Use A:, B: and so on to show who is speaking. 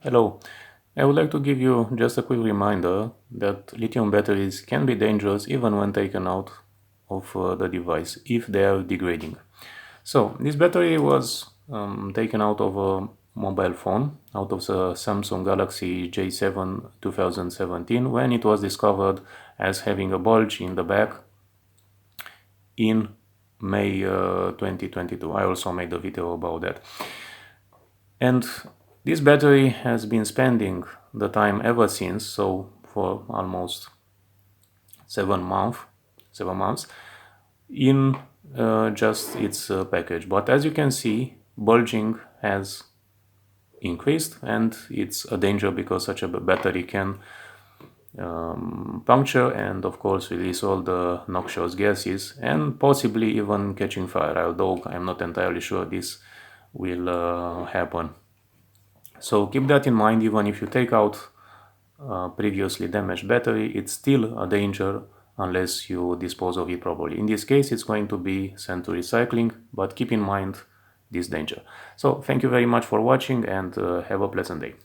A: Hello, I would like to give you just a quick reminder that lithium batteries can be dangerous even when taken out of the device if they are degrading. So this battery was taken out of a mobile phone, out of the Samsung Galaxy J7 2017, when it was discovered as having a bulge in the back in May 2022. I also made a video about that. And this battery has been spending the time ever since, so for almost 7 months, in just its package. But as you can see, bulging has increased, and it's a danger because such a battery can puncture and of course release all the noxious gases and possibly even catching fire, although I'm not entirely sure this will happen. So keep that in mind. Even if you take out previously damaged battery, it's still a danger unless you dispose of it properly. In this case, it's going to be sent to recycling, but keep in mind this danger. So thank you very much for watching, and have a pleasant day.